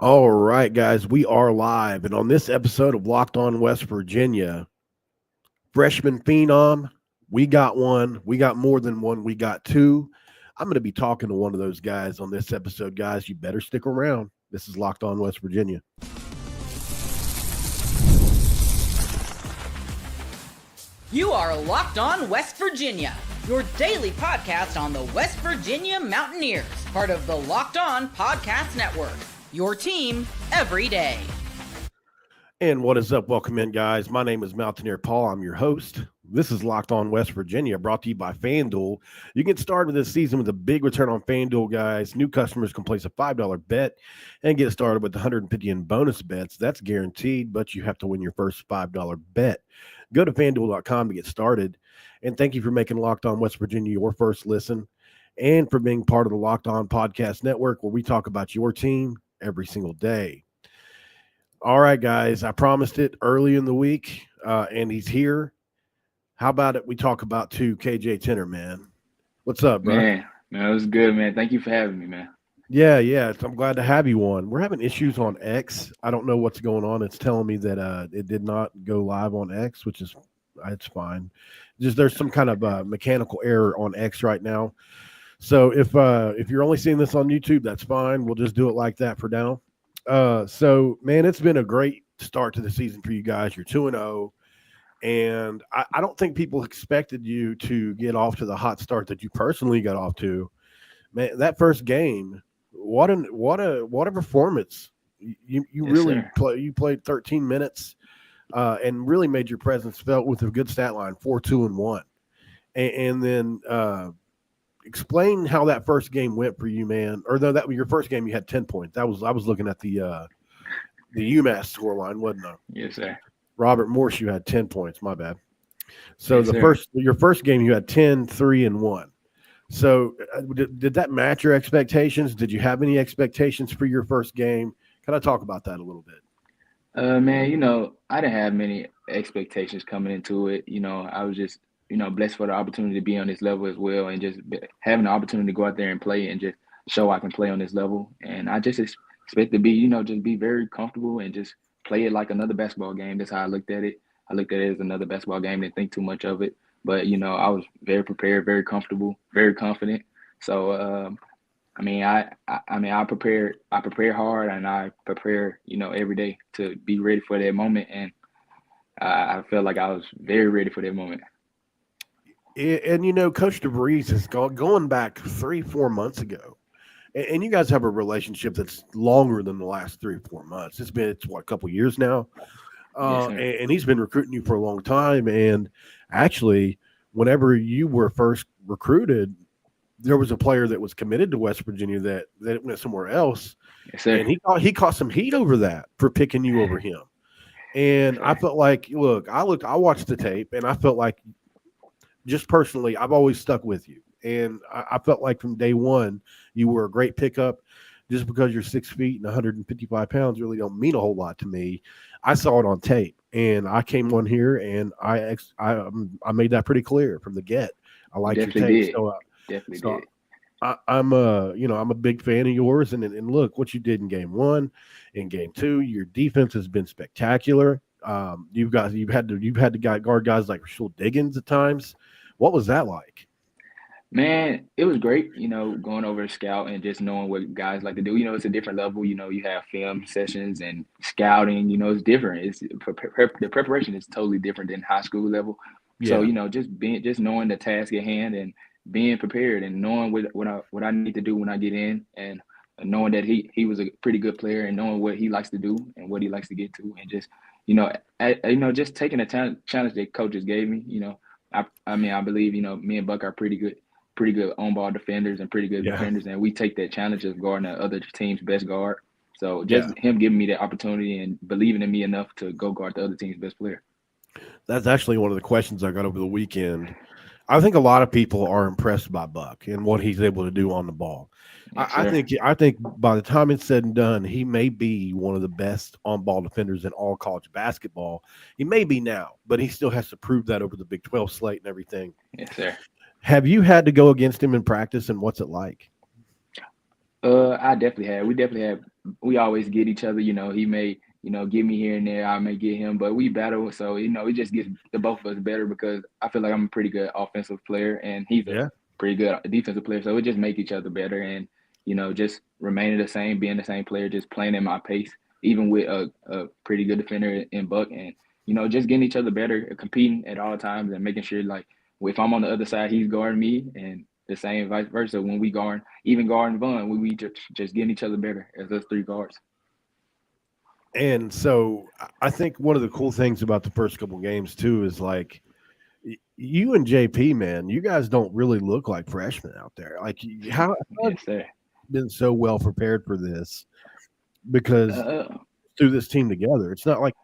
All right, guys, we are live. And on this episode of Locked On West Virginia, freshman Phenom, we got one. We got more than one. We got two. I'm going to be talking to one of those guys on this episode, guys. You better stick around. This is Locked On West Virginia. You are Locked On West Virginia, your daily podcast on the West Virginia Mountaineers, part of the Locked On Podcast Network. Your team every day. And what is up? Welcome in, guys. My name is Mountaineer Paul. I'm your host. This is Locked On West Virginia, brought to you by FanDuel. You can start with this season with a big return on FanDuel, guys. New customers can place a $5 bet and get started with 150 in bonus bets. That's guaranteed, but you have to win your first $5 bet. Go to FanDuel.com to get started. And thank you for making Locked On West Virginia your first listen and for being part of the Locked On Podcast Network, where we talk about your team every single day. All right, guys, I promised it early in the week, and he's here. How about it? We talk about KJ Tenner, man. What's up, bro? Man, it was good, man. Thank you for having me, man. Yeah. I'm glad to have you on. We're having issues on X. I don't know what's going on. It's telling me that it did not go live on X, which is it's fine. Just there's some kind of mechanical error on X right now. So if you're only seeing this on YouTube, that's fine. We'll just do it like that for now. So, man, it's been a great start to the season for you guys. You're 2-0, and I don't think people expected you to get off to the hot start that you personally got off to. Man, that first game, what a performance! You really played 13 minutes, and really made your presence felt with a good stat line, 4-2-1, and then. Explain how that first game went for you, man. Or no, that your first game you had 10 points. I was looking at the UMass scoreline, wasn't I? Yes, sir. Robert Morse, you had 10 points. My bad. So Yes, your first game you had 10, 3, and 1. So did that match your expectations? Did you have any expectations for your first game? Can I talk about that a little bit? Man, I didn't have many expectations coming into it. I was just blessed for the opportunity to be on this level as well, and just having the opportunity to go out there and play and just show I can play on this level. And I just expect to be, just be very comfortable and just play it like another basketball game. That's how I looked at it. I looked at it as another basketball game, didn't think too much of it. But, I was very prepared, very comfortable, very confident. So, I prepare hard, and I prepare, every day to be ready for that moment. And I felt like I was very ready for that moment. And Coach DeVries is going back 3-4 months ago, and you guys have a relationship that's longer than the last 3 or 4 months. It's a couple of years now, and he's been recruiting you for a long time. And actually, whenever you were first recruited, there was a player that was committed to West Virginia that went somewhere else, and he caught some heat over that for picking you over him. And I felt like, I watched the tape, and I felt like. Just personally, I've always stuck with you. And I felt like from day one, you were a great pickup. Just because you're 6 feet and 155 pounds really don't mean a whole lot to me. I saw it on tape, and I came on here, and I made that pretty clear from the get. I like your tape. Definitely did. I'm a big fan of yours. And look what you did in game 1, in game 2. Your defense has been spectacular. You've had to guard guys like Rashul Diggins at times. What was that like? Man, it was great, going over to scout and just knowing what guys like to do. It's a different level. You have film sessions and scouting. It's different. The preparation is totally different than high school level. Yeah. So, just knowing the task at hand and being prepared and knowing what I need to do when I get in, and knowing that he was a pretty good player, and knowing what he likes to do and what he likes to get to, and just just taking the challenge that coaches gave me. I believe me and Buck are pretty good on-ball defenders and pretty good defenders, and we take that challenge of guarding the other team's best guard. So him giving me that opportunity and believing in me enough to go guard the other team's best player. That's actually one of the questions I got over the weekend. I think a lot of people are impressed by Buck and what he's able to do on the ball. I think by the time it's said and done, he may be one of the best on-ball defenders in all college basketball. He may be now, but he still has to prove that over the Big 12 slate and everything. Yes, sir. Have you had to go against him in practice, and what's it like? I definitely have. We definitely have we always get each other. He may, get me here and there. I may get him, but we battle. So, it just gets the both of us better because I feel like I'm a pretty good offensive player and he's a Yeah. pretty good defensive player. So it just make each other better and, just remaining the same, being the same player, just playing at my pace, even with a pretty good defender in Buck and, just getting each other better, competing at all times and making sure like if I'm on the other side, he's guarding me and the same vice versa. When we guard, even guarding Vaughn, we just getting each other better as us three guards. And so I think one of the cool things about the first couple games too is like you and JP, man, you guys don't really look like freshmen out there. Like how have Yes, sir. you been so well prepared for this because Uh, through this team together. It's not like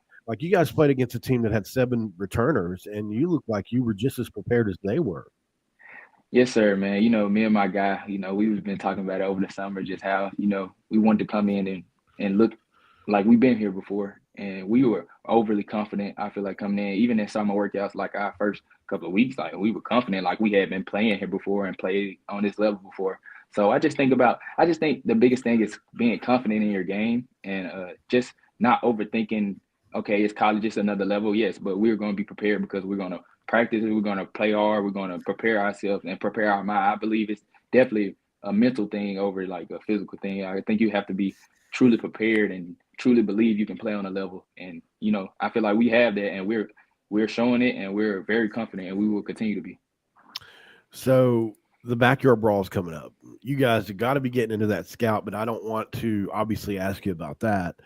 you guys played against a team that had 7 returners and you look like you were just as prepared as they were. yes, sir, man. Me and my guy, we've been talking about it over the summer, just how, we wanted to come in and look like we've been here before. And we were overly confident, I feel like, coming in, even in summer workouts, like our first couple of weeks, like we were confident, like we had been playing here before and played on this level before. So I just think the biggest thing is being confident in your game and just not overthinking, okay, it's college, just another level. Yes, but we're going to be prepared because we're going to practice, we're going to play hard, we're going to prepare ourselves and prepare our mind. I believe it's definitely a mental thing over like a physical thing. I think you have to be truly prepared and truly believe you can play on a level. And I feel like we have that, and we're showing it, and we're very confident, and we will continue to be. So the backyard brawl is coming up. You guys have got to be getting into that scout, but I don't want to obviously ask you about that.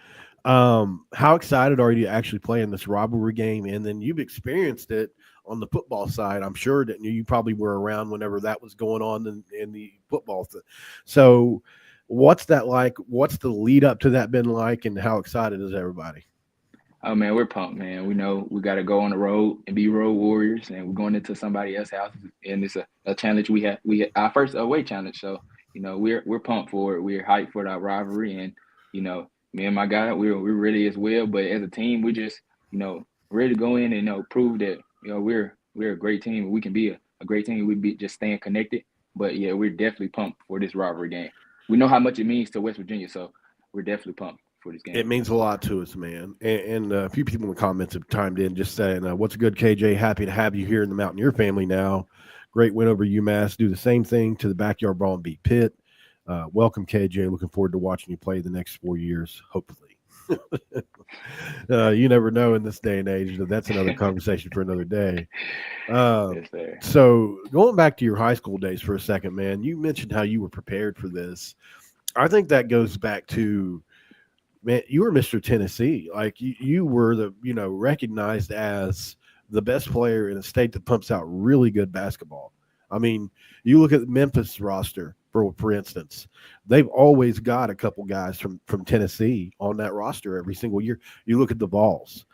How excited are you to actually play in this rivalry game? And then you've experienced it on the football side. I'm sure that you probably were around whenever that was going on in the football thing. So what's that like? What's the lead up to that been like? And how excited is everybody? Oh man, we're pumped, man. We know we got to go on the road and be road warriors, and we're going into somebody else's house, and it's a challenge we had our first away challenge. So we're pumped for it. We're hyped for that rivalry, and me and my guy, we're ready as well. But as a team, we just ready to go in and prove that we're a great team. We can be a great team. We be just staying connected. But yeah, we're definitely pumped for this rivalry game. We know how much it means to West Virginia, so we're definitely pumped for this game. It means a lot to us, man. And a few people in the comments have chimed in just saying, what's good, KJ? Happy to have you here in the Mountaineer family now. Great win over UMass. Do the same thing to the backyard brawl and beat Pitt. Welcome, KJ. Looking forward to watching you play the next 4 years, hopefully. You never know in this day and age. That's another conversation for another day. Yes, sir. So going back to your high school days for a second, man, you mentioned how you were prepared for this. I think that goes back to, man, you were Mr. Tennessee. Like you were recognized as the best player in a state that pumps out really good basketball. I mean, you look at the Memphis roster, for instance, they've always got a couple guys from Tennessee on that roster every single year. You look at the Vols,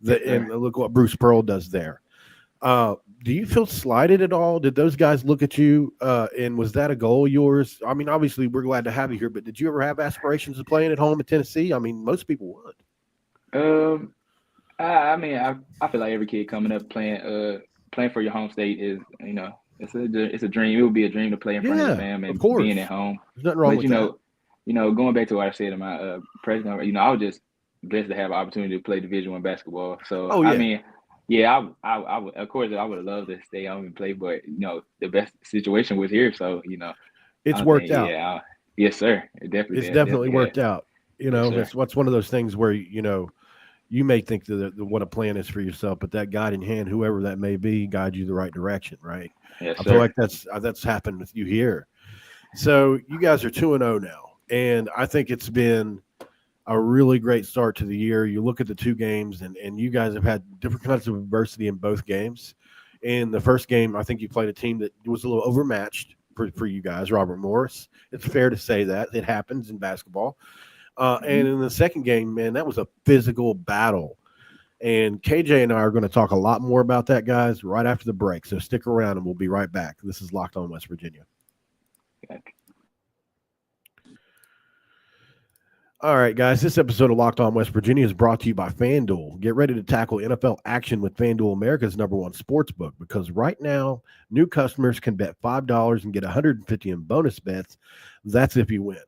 and look what Bruce Pearl does there. Do you feel slighted at all? Did those guys look at you, and was that a goal of yours? I mean, obviously, we're glad to have you here, but did you ever have aspirations of playing at home in Tennessee? I mean, most people would. I mean, I feel like every kid coming up playing for your home state is it's a dream. It would be a dream to play in front of your fam and being at home. There's nothing wrong But with that. going back to what I said in my president, I was just blessed to have an opportunity to play Division I basketball. So I mean, yeah, I would, of course, I would have loved to stay home and play, but the best situation was here. So It's worked out. Yeah, yes, sir. It definitely. It's definitely worked out. Yes, it's one of those things where you may think that what a plan is for yourself, but that guiding hand, whoever that may be, guides you the right direction, right? Yes, I feel like that's happened with you here. So you guys are 2-0 now, and I think it's been a really great start to the year. You look at the 2 games, and you guys have had different kinds of adversity in both games. In the first game, I think you played a team that was a little overmatched for you guys, Robert Morris. It's fair to say that. It happens in basketball. And in the second game, man, that was a physical battle. And KJ and I are going to talk a lot more about that, guys, right after the break. So stick around, and we'll be right back. This is Locked On West Virginia. All right, guys, this episode of Locked On West Virginia is brought to you by FanDuel. Get ready to tackle NFL action with FanDuel, America's #1 sports book, because right now, new customers can bet $5 and get $150 in bonus bets. That's if you win.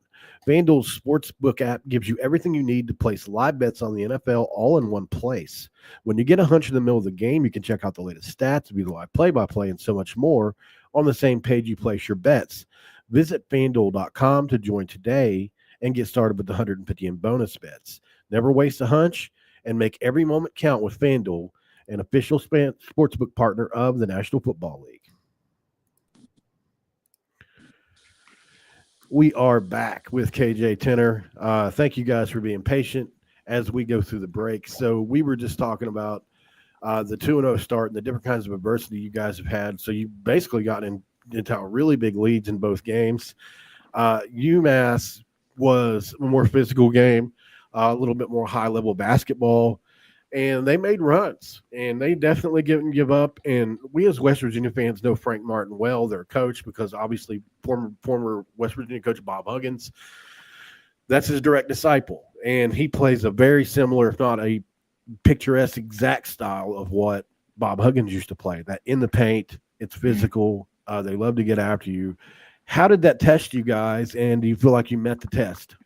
FanDuel's sportsbook app gives you everything you need to place live bets on the NFL all in one place. When you get a hunch in the middle of the game, you can check out the latest stats, view the live play-by-play, and so much more on the same page you place your bets. Visit FanDuel.com to join today and get started with the 150 in bonus bets. Never waste a hunch and make every moment count with FanDuel, an official sportsbook partner of the National Football League. We are back with KJ Tenner. Thank you guys for being patient as we go through the break. So we were just talking about the 2-0 start and the different kinds of adversity you guys have had. So you basically got into really big leads in both games. UMass was a more physical game, a little bit more high-level basketball, and they made runs, and they definitely didn't give up. And we as West Virginia fans know Frank Martin well, their coach, because obviously former West Virginia coach Bob Huggins, that's his direct disciple. And he plays a very similar, if not a picturesque exact style of what Bob Huggins used to play, that in the paint, it's physical. They love to get after you. How did that test you guys, and do you feel like you met the test?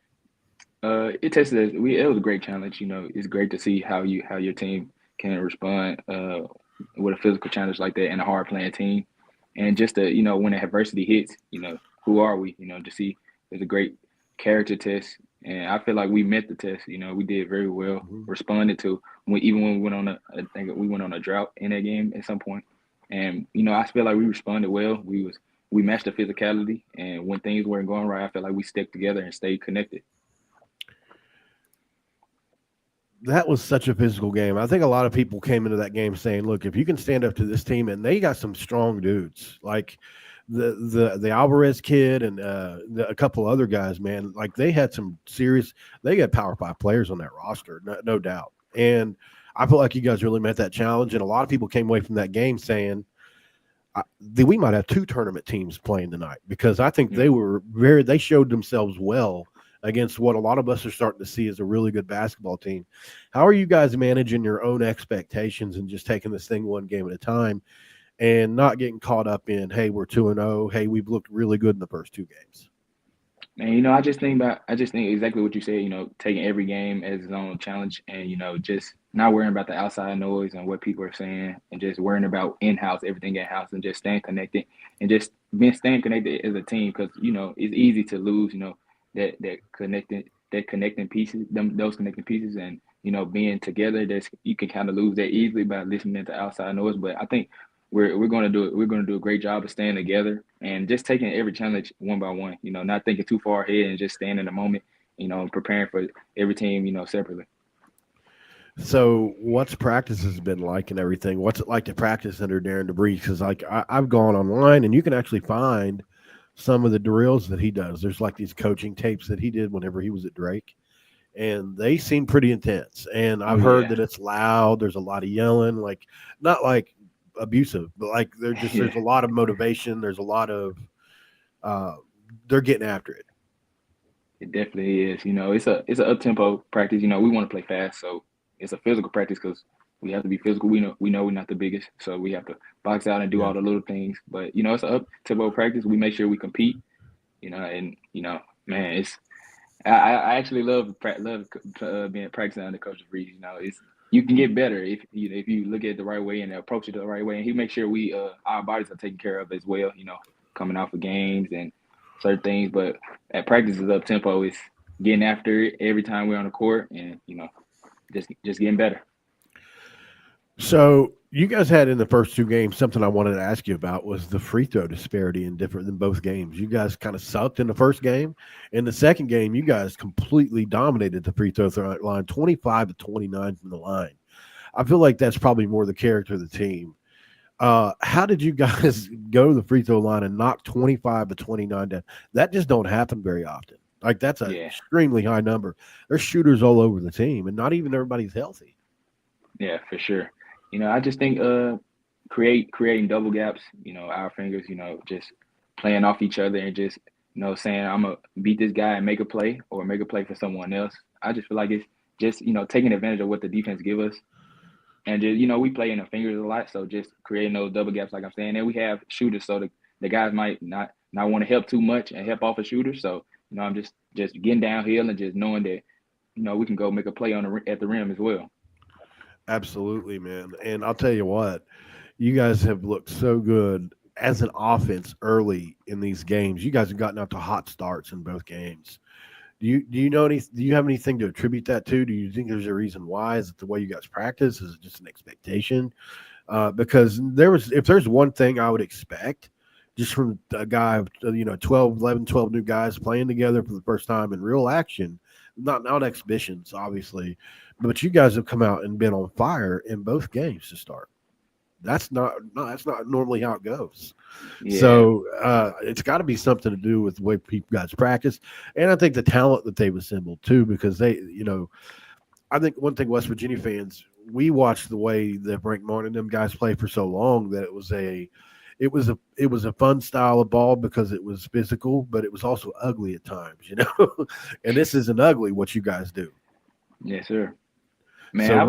It tested us. It was a great challenge. It's great to see how your team can respond with a physical challenge like that and a hard playing team, and just to when adversity hits, who are we? To see it's a great character test, and I feel like we met the test. We did very well, responded to even when we went on I think we went on a drought in that game at some point, and I feel like we responded well. We matched the physicality, and when things weren't going right, I felt like we stuck together and stayed connected. That was such a physical game. I think a lot of people came into that game saying, look, if you can stand up to this team, and they got some strong dudes, like the Alvarez kid and a couple other guys, man, like they got Power 5 players on that roster, no doubt. And I feel like you guys really met that challenge. And a lot of people came away from that game saying, we might have 2 tournament teams playing tonight, because I think they showed themselves well against what a lot of us are starting to see as a really good basketball team. How are you guys managing your own expectations and just taking this thing one game at a time and not getting caught up in, hey, we're 2-0, hey, we've looked really good in the first 2 games? And I just think exactly what you said, taking every game as its own challenge, and just not worrying about the outside noise and what people are saying, and just worrying about everything in-house, and just staying connected, and just staying connected as a team, because it's easy to lose that connecting pieces, those connecting pieces, and being together, you can kind of lose that easily by listening to outside noise. But I think we're going to do it. We're going to do a great job of staying together and just taking every challenge one by one. Not thinking too far ahead, and just staying in the moment. Preparing for every team. Separately. So, what's practices been like and everything? What's it like to practice under Darren DeBreeze? Because I've gone online, and you can actually find some of the drills that he does. There's like these coaching tapes that he did whenever he was at Drake, and they seem pretty intense. And I've heard that it's loud. There's a lot of yelling, like not like abusive, but like there's a lot of motivation. There's a lot of they're getting after it. It definitely is. It's an up tempo practice. We want to play fast, so it's a physical practice because we have to be physical. We know we're not the biggest, so we have to box out and do all the little things. But it's an up tempo practice. We make sure we compete. Man, I actually love being practicing under Coach Breeze. You can get better if you look at it the right way and approach it the right way. And he makes sure our bodies are taken care of as well. Coming off of games and certain things. But at practice is up tempo. It's getting after it every time we're on the court, and just getting better. So you guys had in the first 2 games, something I wanted to ask you about was the free throw disparity in both games. You guys kind of sucked in the first game. In the second game, you guys completely dominated the free throw line, 25-29 from the line. I feel like that's probably more the character of the team. How did you guys go to the free throw line and knock 25-29 down? That just don't happen very often. Like that's an extremely high number. There's shooters all over the team, and not even everybody's healthy. Yeah, for sure. I just think creating double gaps, our fingers, just playing off each other and just, saying I'm going to beat this guy and make a play or make a play for someone else. I just feel like it's just, taking advantage of what the defense give us. And just, we play in the fingers a lot, so just creating those double gaps, like I'm saying. And we have shooters, so the guys might not want to help too much and help off a shooter. So I'm just getting downhill and just knowing that we can go make a play at the rim as well. Absolutely, man. And I'll tell you what, you guys have looked so good as an offense early in these games. You guys have gotten out to hot starts in both games. Do you have anything to attribute that to? Do you think there's a reason why? Is it the way you guys practice? Is it just an expectation? Because if there's one thing I would expect just from a guy of 12, 11, 12 new guys playing together for the first time in real action, not exhibitions, obviously, but you guys have come out and been on fire in both games to start. That's not normally how it goes. Yeah. So it's got to be something to do with the way people guys practice, and I think the talent that they've assembled too, because I think one thing West Virginia fans, we watched the way that Frank Martin and them guys play for so long that it was a fun style of ball because it was physical, but it was also ugly at times, and this isn't ugly what you guys do. Yes, sir. Man, So I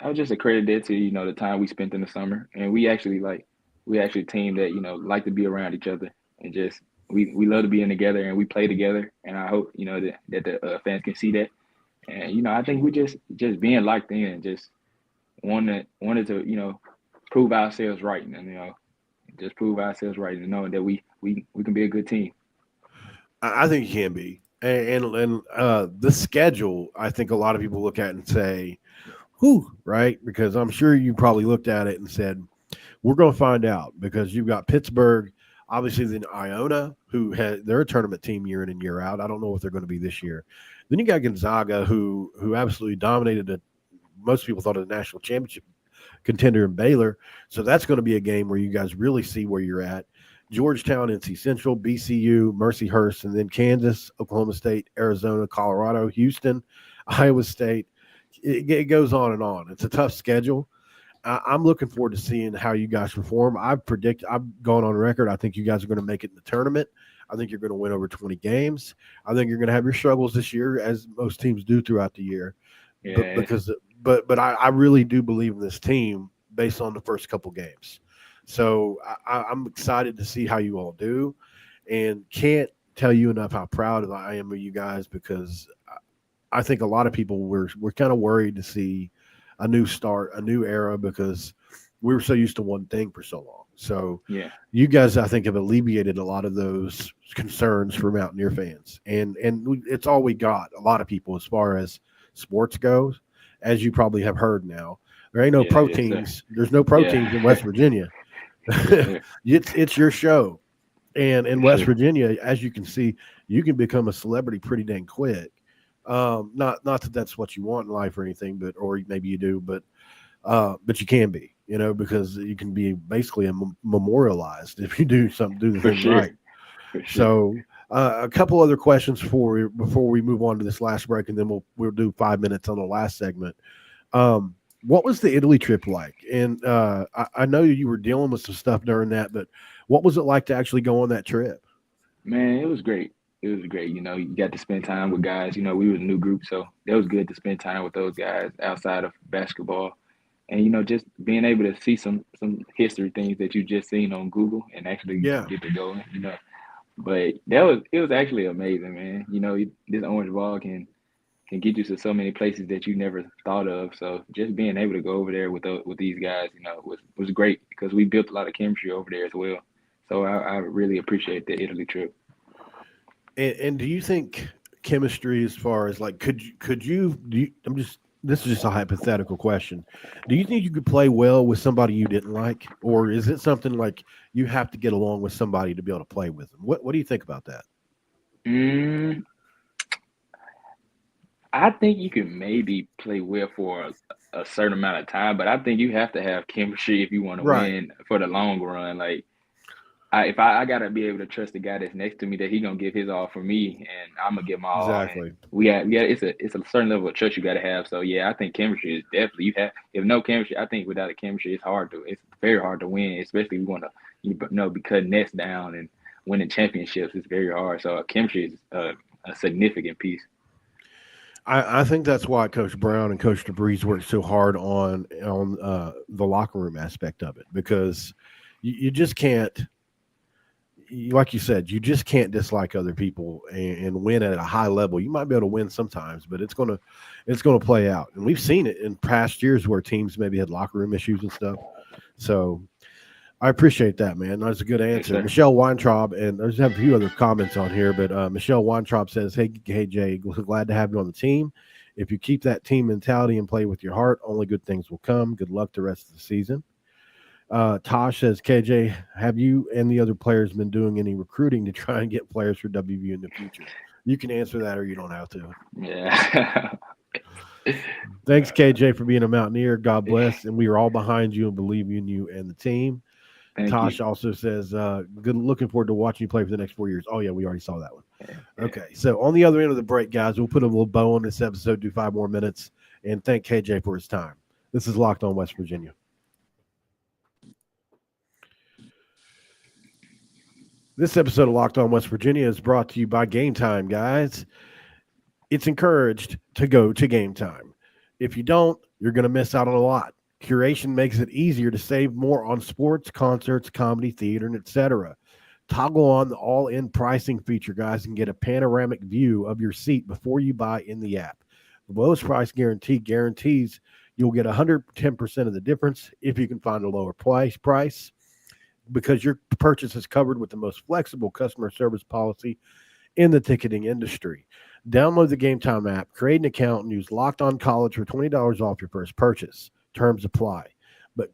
was just accredited to the time we spent in the summer, and we actually a team that like to be around each other, and just we love to be in together and we play together, and I hope that the fans can see that, and I think we just being locked in, and just wanted to prove ourselves right, and just prove ourselves right, and knowing that we can be a good team. I think it can be, and the schedule. I think a lot of people look at it and say, "Whew," right? Because I'm sure you probably looked at it and said, "We're going to find out." Because you've got Pittsburgh, obviously, then Iona, they're a tournament team year in and year out. I don't know what they're going to be this year. Then you got Gonzaga, who absolutely dominated it. Most people thought of the national championship contender in Baylor. So that's going to be a game where you guys really see where you're at. Georgetown, NC Central, BCU, Mercyhurst, and then Kansas, Oklahoma State, Arizona, Colorado, Houston, Iowa State. It goes on and on. It's a tough schedule. I'm looking forward to seeing how you guys perform. I've gone on record. I think you guys are going to make it in the tournament. I think you're going to win over 20 games. I think you're going to have your struggles this year, as most teams do throughout the year. Yeah. But I really do believe in this team based on the first couple games. So I'm excited to see how you all do, and can't tell you enough how proud I am of you guys, because I think a lot of people we're kind of worried to see a new start, a new era, because we were so used to one thing for so long. So Yeah. you guys, I think, have alleviated a lot of those concerns for Mountaineer fans, and it's all we got. A lot of people, as far as sports goes, as you probably have heard now, there ain't no Yeah, pro yes, sir. teams. There's no pro Yeah. teams in West Virginia. Yeah. It's your show, and in West Sure. Virginia, as you can see, you can become a celebrity pretty dang quick. Not that that's what you want in life or anything, or maybe you do, but you can be, because you can be basically memorialized if you do the For thing sure. right. For sure. So, a couple other questions before we move on to this last break, and then we'll do 5 minutes on the last segment. What was the Italy trip like? And I know you were dealing with some stuff during that, but what was it like to actually go on that trip? Man, it was great. It was great. You got to spend time with guys. We were a new group, so it was good to spend time with those guys outside of basketball. And just being able to see some history things that you just seen on Google and actually Yeah. get to go. But it was actually amazing, man. This orange ball can get you to so many places that you never thought of. So just being able to go over there with these guys, was great, because we built a lot of chemistry over there as well. So I really appreciate the Italy trip. And do you think chemistry, as far as like, this is just a hypothetical question. Do you think you could play well with somebody you didn't like, or is it something like you have to get along with somebody to be able to play with them? What do you think about that? Mm, I think you can maybe play well for a certain amount of time, but I think you have to have chemistry if you want to Right. win for the long run. Like, if I gotta be able to trust the guy that's next to me that he gonna give his all for me, and I'm gonna give my all. And Exactly. it's a certain level of trust you gotta have. So yeah, I think chemistry is definitely, you have. If no chemistry, I think without a chemistry, it's very hard to win. Especially if you want to be cutting nets down and winning championships. It's very hard. So chemistry is a significant piece. I think that's why Coach Brown and Coach DeBreeze worked so hard on the locker room aspect of it, because you just can't. like you said, you just can't dislike other people and win at a high level. You might be able to win sometimes, but it's gonna play out. And we've seen it in past years where teams maybe had locker room issues and stuff. So I appreciate that, man. That's a good Yes, answer. sir. Michelle Weintraub, and there's a few other comments on here, but Michelle Weintraub says, hey, Jay, glad to have you on the team. If you keep that team mentality and play with your heart, only good things will come. Good luck the rest of the season. Tosh says, KJ, have you and the other players been doing any recruiting to try and get players for WVU in the future? You can answer that or you don't have to. Yeah. Thanks, KJ, for being a Mountaineer. God bless. And we are all behind you and believe in you and the team. Thank Tosh you. also says, good looking forward to watching you play for the next 4 years. Oh, yeah, we already saw that one. Yeah. Okay. So on the other end of the break, guys, we'll put a little bow on this episode, do 5 more minutes, and thank KJ for his time. This is Locked On West Virginia. This episode of Locked On West Virginia is brought to you by Game Time, guys. It's encouraged to go to Game Time. If you don't, you're going to miss out on a lot. Curation makes it easier to save more on sports, concerts, comedy, theater, and etc. Toggle on the all-in pricing feature, guys, and get a panoramic view of your seat before you buy in the app. The lowest price guarantee guarantees you'll get 110% of the difference if you can find a lower price, because your purchase is covered with the most flexible customer service policy in the ticketing industry. Download the Game Time app, create an account, and use Locked On College for $20 off your first purchase. Terms apply. But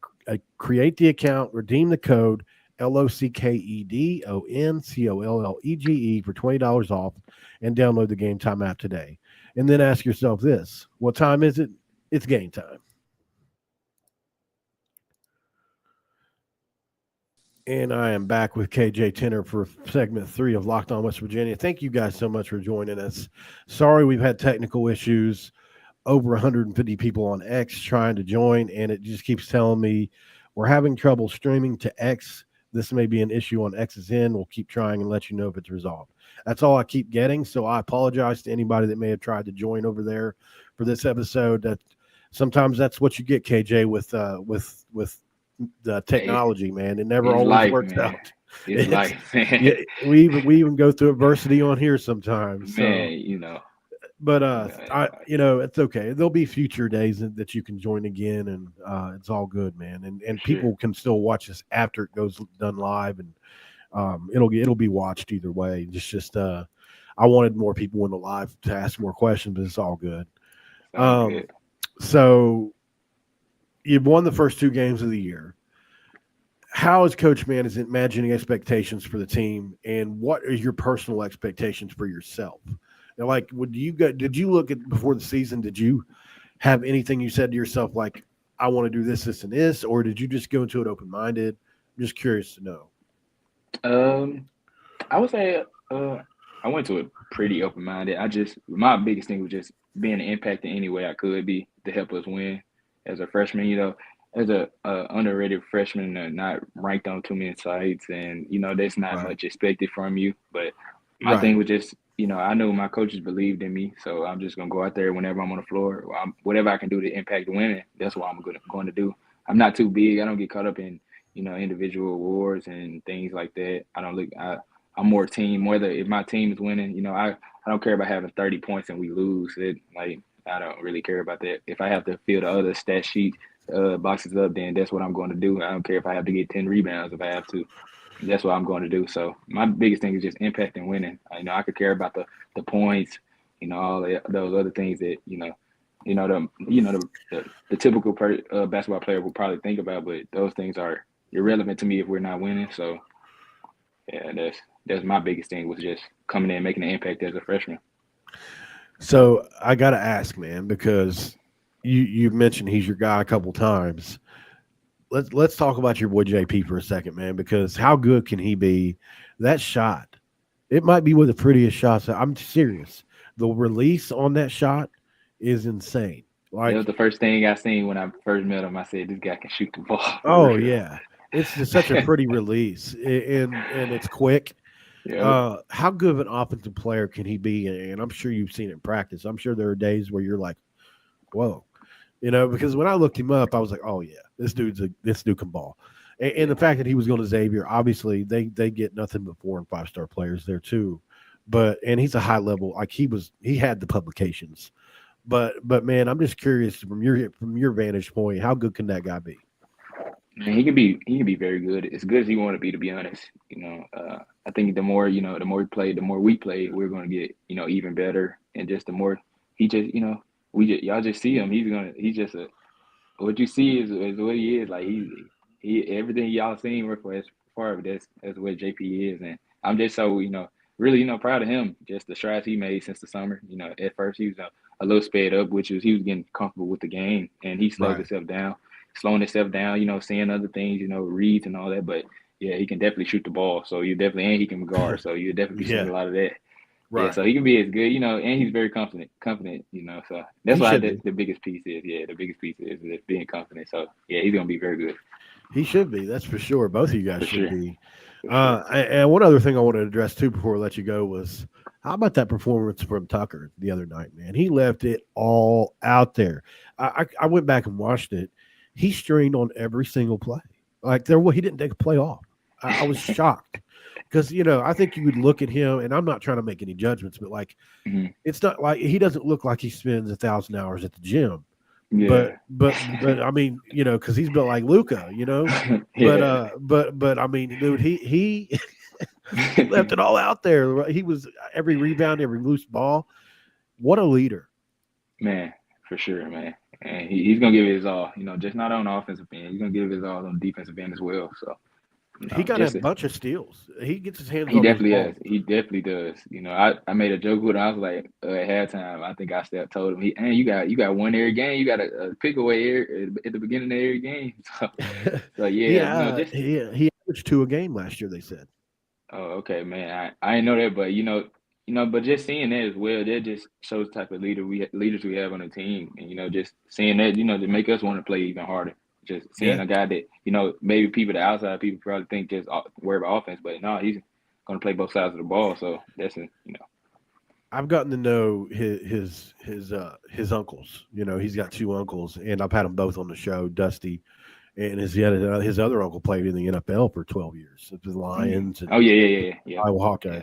create the account, redeem the code LOCKEDONCOLLEGE for $20 off, and download the Game Time app today. And then ask yourself this: what time is it? It's game time. And I am back with KJ Tenner for segment 3 of Locked On West Virginia. Thank you guys so much for joining us. Sorry we've had technical issues. Over 150 people on X trying to join, and it just keeps telling me we're having trouble streaming to X. This may be an issue on X's end. We'll keep trying and let you know if it's resolved. That's all I keep getting, so I apologize to anybody that may have tried to join over there for this episode. That sometimes that's what you get, KJ, with the technology, man. It never It's always life, works man. out. It's life, man. Yeah, we even go through adversity on here sometimes. Man, So. you know. But it's okay. There'll be future days that you can join again, and it's all good, man. And Sure. people can still watch this after it goes done live, and it'll be watched either way. It's just I wanted more people in the live to ask more questions, but it's all good. Sounds good. So you've won the first 2 games of the year. How is Coach Mann managing expectations for the team, and what are your personal expectations for yourself? Now, like, did you look at before the season? Did you have anything you said to yourself like, I want to do this, this, and this, or did you just go into it open-minded? I'm just curious to know. I would say I went to it pretty open-minded. My biggest thing was just being an impact in any way I could be to help us win as a freshman. You know, as a underrated freshman, not ranked on too many sites, and there's not Right. much expected from you. But my Right. thing was just, I knew my coaches believed in me, so I'm just gonna go out there whenever I'm on the floor, whatever I can do to impact the women. That's what I'm going to do. I'm not too big. I don't get caught up in individual awards and things like that. I don't look. I'm more team. Whether if my team is winning, I don't care about having 30 points and we lose. I don't really care about that. If I have to fill the other stat sheet boxes up, then that's what I'm going to do. I don't care if I have to get 10 rebounds if I have to. That's what I'm going to do. So my biggest thing is just impact and winning. I could care about the points, all those other things that the typical basketball player will probably think about, but those things are irrelevant to me if we're not winning. So yeah, that's my biggest thing, was just coming in and making an impact as a freshman. So I got to ask, man, because you mentioned he's your guy a couple times. Let's talk about your boy JP for a second, man, because how good can he be? That shot, it might be one of the prettiest shots. I'm serious. The release on that shot is insane. Like, That was the first thing I seen when I first met him. I said, this guy can shoot the ball. oh yeah, it's just such a pretty release, and it's quick. Yeah. How good of an offensive player can he be? And I'm sure you've seen it in practice. I'm sure there are days where you're like, whoa. Because when I looked him up, I was like, oh yeah, this dude can ball. And the fact that he was going to Xavier, obviously they get nothing but 4 and 5 star players there too. But and he's a high level, like he had the publications. But man, I'm just curious from your vantage point, how good can that guy be? Man, he can be very good. As good as he want to be honest. I think the more the more he played, the more we played, we're going to get even better. And just the more he just y'all just see him. He's just a what you see is what he is. Like he everything y'all seen for as far as that's what JP is. And I'm just so really proud of him. Just the strides he made since the summer. At first he was a little sped up, which was he was getting comfortable with the game, and he slowed Right, himself down, slowing himself down. Seeing other things, reads and all that. But yeah, he can definitely shoot the ball. So you definitely and he can guard. So you definitely be seeing yeah, a lot of that. Yeah, right. so he can be as good, and he's very confident. So that's He why should that's be. the biggest piece is. Yeah, the biggest piece is being confident. So yeah, he's gonna be very good He should be. That's for sure. Both of you guys for should sure, be. for sure. And one other thing I want to address too before I let you go was how about that performance from Tucker the other night, man? He left it all out there. I went back and watched it. He strained on every single play. Like he didn't take a play off. I was shocked because I think you would look at him, and I'm not trying to make any judgments, but like Hmm. it's not like he doesn't look like he spends 1,000 hours at the gym. But Yeah, but I mean, because he's built like Luca. But yeah, but I mean, dude, he he left it all out there. Right? He was every rebound, every loose ball. What a leader! man, for sure, man. And he's gonna give it his all. Just not on the offensive end. He's gonna give it his all on the defensive end as well. So He got a just bunch of steals. He gets his hands he on those definitely balls. has. He definitely does. I made a joke with him. I was like, at halftime, I think I still told him, "Hey, you got one every game. You got a pick away at the beginning of every game." So he yeah, just he averaged 2 a game last year. They said. oh, okay, man. I didn't know that, but but just seeing that as well, that just shows the type of leaders we have on the team, and just seeing that, to make us want to play even harder. Just seeing Yeah, a guy that maybe the outside people probably think just worry about offense, but no, he's going to play both sides of the ball. So that's I've gotten to know his uncles. He's got 2 uncles, and I've had them both on the show. Dusty and his other uncle played in the NFL for 12 years. It's the Lions and Oh yeah, yeah, yeah, yeah, Iowa yeah,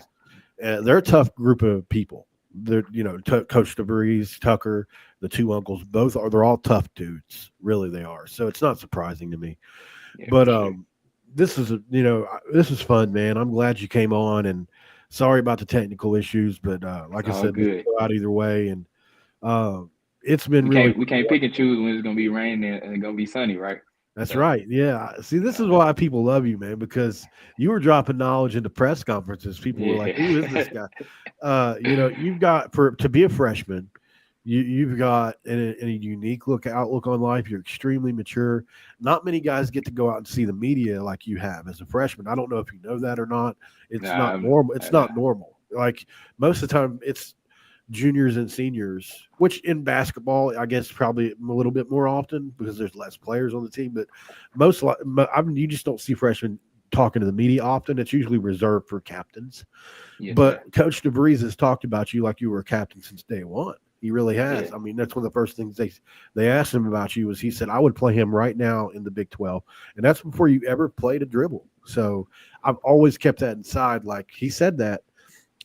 Hawkeyes. They're a tough group of people. They're Coach DeVries, Tucker, the 2 uncles. They're all tough dudes. Really, they are. So it's not surprising to me. yeah, But for sure. this is fun, man. I'm glad you came on, and sorry about the technical issues, but It's like I all said, this good. will go out either way, and uh, it's been We really. can't pick and choose when it's gonna be raining and it's gonna be sunny, right? That's So right. Yeah. See, this is uh, why people love you, man, because you were dropping knowledge into press conferences. People were like, "Who is this yeah, guy?" You've got to be a freshman. You've got a unique outlook on life. You're extremely mature. Not many guys get to go out and see the media like you have as a freshman. I don't know if you know that or not. It's nah, not normal. It's nah, not normal. Like most of the time, it's juniors and seniors, which in basketball, I guess probably a little bit more often because there's less players on the team. But I mean, you just don't see freshmen talking to the media often. It's usually reserved for captains. yes, But sir. Coach DeVries has talked about you like you were a captain since day one. He really Yeah, has. I mean, that's one of the first things they asked him about you was he said, I would play him right now in the Big 12. And that's before you ever played a dribble. So I've always kept that inside. Like he said that,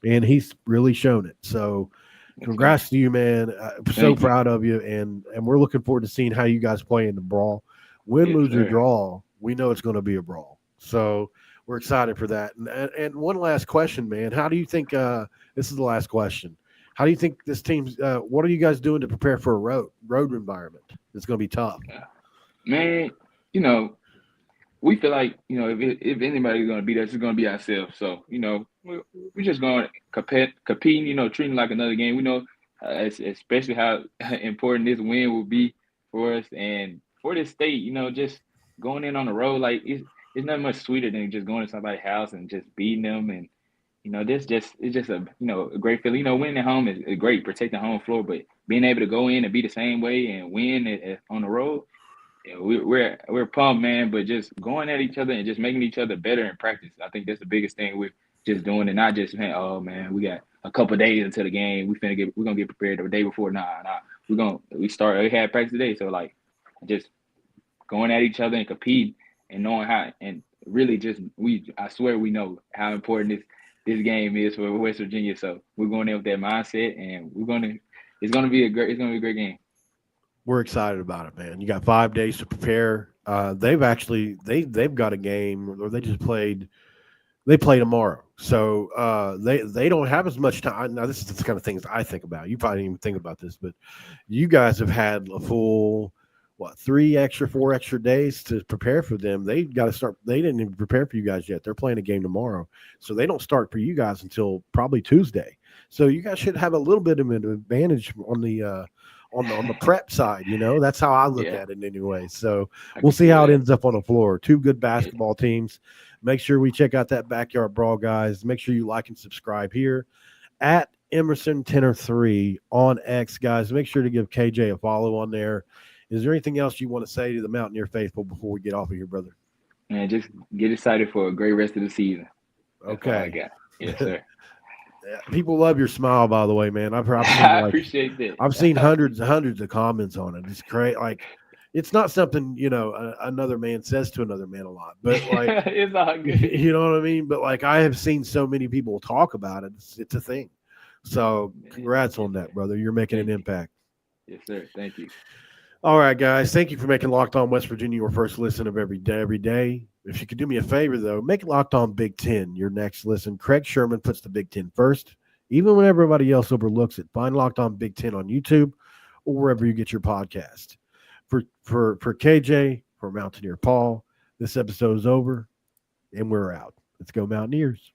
and he's really shown it. So yes, sir. congrats to you, man. I'm so Thank you. proud of you. And we're looking forward to seeing how you guys play in the brawl. Win, Yes, lose, or sir. draw, we know it's going to be a brawl. So we're excited for that. And one last question, man. How do you think this is the last question? How do you think this team's what are you guys doing to prepare for a road environment? It's going to be tough. Man, you know, we feel like if anybody's gonna beat us, it's gonna be ourselves. So we're just going to competing. Treating it like another game. We know, especially how important this win will be for us and for this state. Just going in on the road, like it's not much sweeter than just going to somebody's house and just beating them. And this just it's just a great feeling. Winning at home is great, protecting home floor, but being able to go in and be the same way and win on the road, yeah, we're pumped, man. But just going at each other and just making each other better in practice, I think that's the biggest thing we're just doing, and not just saying, "Oh man, we got a couple of days until the game. We're gonna get prepared the day before." Nah, nah. We had practice today, so like just going at each other and competing. and knowing how, and really just I swear we know how important this game is for West Virginia. So we're going in with that mindset, and it's gonna be a great game. We're excited about it, man. You got 5 days to prepare. They've got a game, or they just played. They play tomorrow, so they don't have as much time. Now, this is the kind of things I think about. You probably didn't even think about this, but you guys have had a full 4 extra days to prepare for them. They got to start. They didn't even prepare for you guys yet. They're playing a game tomorrow, so they don't start for you guys until probably Tuesday. So you guys should have a little bit of an advantage on the prep side. That's how I look Yeah, at it anyway. So I we'll can see feel how it that. ends up on the floor. Two good Yeah, basketball teams. Make sure we check out that Backyard Brawl, guys. Make sure you like and subscribe here at Emerson Tenor 3 on X, guys. Make sure to give KJ a follow on there. Is there anything else you want to say to the Mountaineer faithful before we get off of here, brother? man, just get excited for a great rest of the season. That's all I Okay. got. Yes, sir. People love your smile, by the way, man. I've seen I appreciate I've seen that. hundreds and hundreds of comments on it. It's great. Like, it's not something another man says to another man a lot, but like, It's all good. you know what I mean. But like, I have seen so many people talk about it. It's a thing. So, congrats Yes, on sir. that, brother. You're making an Thank you. impact. Yes, sir. Thank you. All right, guys. Thank you for making Locked On West Virginia your first listen of every day. Every day. If you could do me a favor, though, make Locked On Big Ten your next listen. Craig Sherman puts the Big Ten first, even when everybody else overlooks it. Find Locked On Big Ten on YouTube or wherever you get your podcast. For KJ, for Mountaineer Paul, this episode is over, and we're out. Let's go Mountaineers.